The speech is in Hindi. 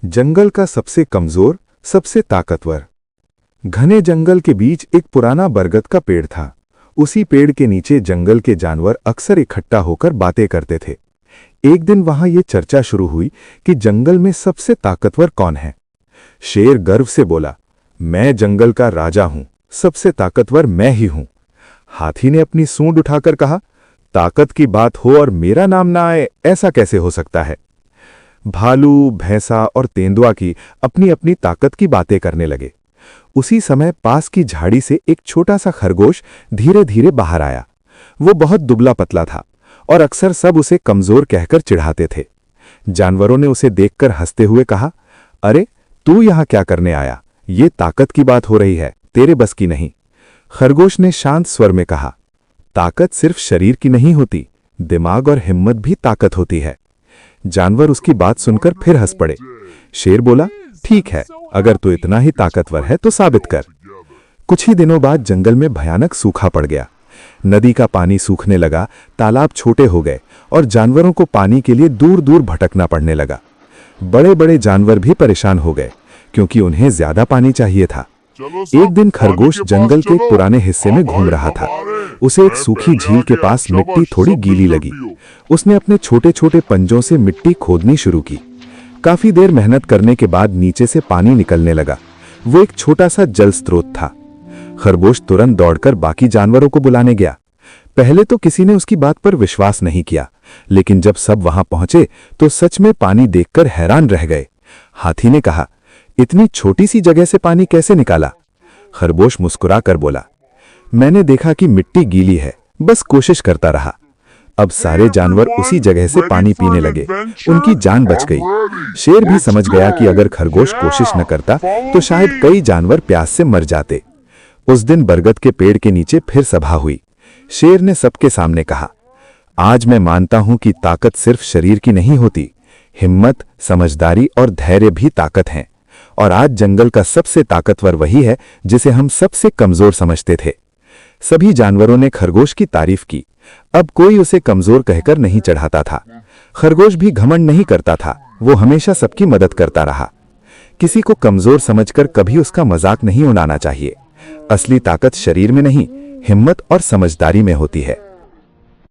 जंगल का सबसे कमजोर, सबसे ताकतवर। घने जंगल के बीच एक पुराना बरगद का पेड़ था। उसी पेड़ के नीचे जंगल के जानवर अक्सर इकट्ठा होकर बातें करते थे। एक दिन वहां ये चर्चा शुरू हुई कि जंगल में सबसे ताकतवर कौन है। शेर गर्व से बोला, मैं जंगल का राजा हूं, सबसे ताकतवर मैं ही हूं। हाथी ने अपनी सूंड उठाकर कहा, ताकत की बात हो और मेरा नाम ना आए, ऐसा कैसे हो सकता है। भालू, भैंसा और तेंदुआ की अपनी अपनी ताकत की बातें करने लगे। उसी समय पास की झाड़ी से एक छोटा सा खरगोश धीरे धीरे बाहर आया। वो बहुत दुबला पतला था और अक्सर सब उसे कमजोर कहकर चिढ़ाते थे। जानवरों ने उसे देखकर हंसते हुए कहा, अरे तू यहां क्या करने आया, ये ताकत की बात हो रही है, तेरे बस की नहीं। खरगोश ने शांत स्वर में कहा, ताकत सिर्फ शरीर की नहीं होती, दिमाग और हिम्मत भी ताकत होती है। जानवर उसकी बात सुनकर फिर हंस पड़े। शेर बोला, ठीक है, अगर तू इतना ही ताकतवर है तो साबित कर। कुछ ही दिनों बाद जंगल में भयानक सूखा पड़ गया। नदी का पानी सूखने लगा, तालाब छोटे हो गए और जानवरों को पानी के लिए दूर दूर भटकना पड़ने लगा। बड़े बड़े जानवर भी परेशान हो गए क्योंकि उन्हें ज्यादा पानी चाहिए था। एक दिन खरगोश जंगल के एक पुराने हिस्से में घूम रहा था। उसे एक सूखी झील के पास मिट्टी थोड़ी गीली लगी। उसने अपने छोटे छोटे पंजों से मिट्टी खोदनी शुरू की। काफी देर मेहनत करने के बाद नीचे से पानी निकलने लगा। वो एक छोटा सा जल स्रोत था। खरगोश तुरंत दौड़कर बाकी जानवरों को बुलाने गया। पहले तो किसी ने उसकी बात पर विश्वास नहीं किया, लेकिन जब सब वहां पहुंचे तो सच में पानी देखकर हैरान रह गए। हाथी ने कहा, इतनी छोटी सी जगह से पानी कैसे निकाला? खरगोश मुस्कुरा कर बोला, मैंने देखा कि मिट्टी गीली है, बस कोशिश करता रहा। अब सारे जानवर उसी जगह से पानी पीने लगे। उनकी जान बच गई। शेर भी समझ गया कि अगर खरगोश कोशिश न करता तो शायद कई जानवर प्यास से मर जाते। उस दिन बरगद के पेड़ के नीचे फिर सभा हुई। शेर ने सबके सामने कहा, आज मैं मानता हूं कि ताकत सिर्फ शरीर की नहीं होती, हिम्मत, समझदारी और धैर्य भी ताकत हैं। और आज जंगल का सबसे ताकतवर वही है जिसे हम सबसे कमजोर समझते थे। सभी जानवरों ने खरगोश की तारीफ की। अब कोई उसे कमजोर कहकर नहीं चढ़ाता था। खरगोश भी घमंड नहीं करता था, वो हमेशा सबकी मदद करता रहा। किसी को कमजोर समझकर कभी उसका मजाक नहीं उड़ाना चाहिए। असली ताकत शरीर में नहीं, हिम्मत और समझदारी में होती है।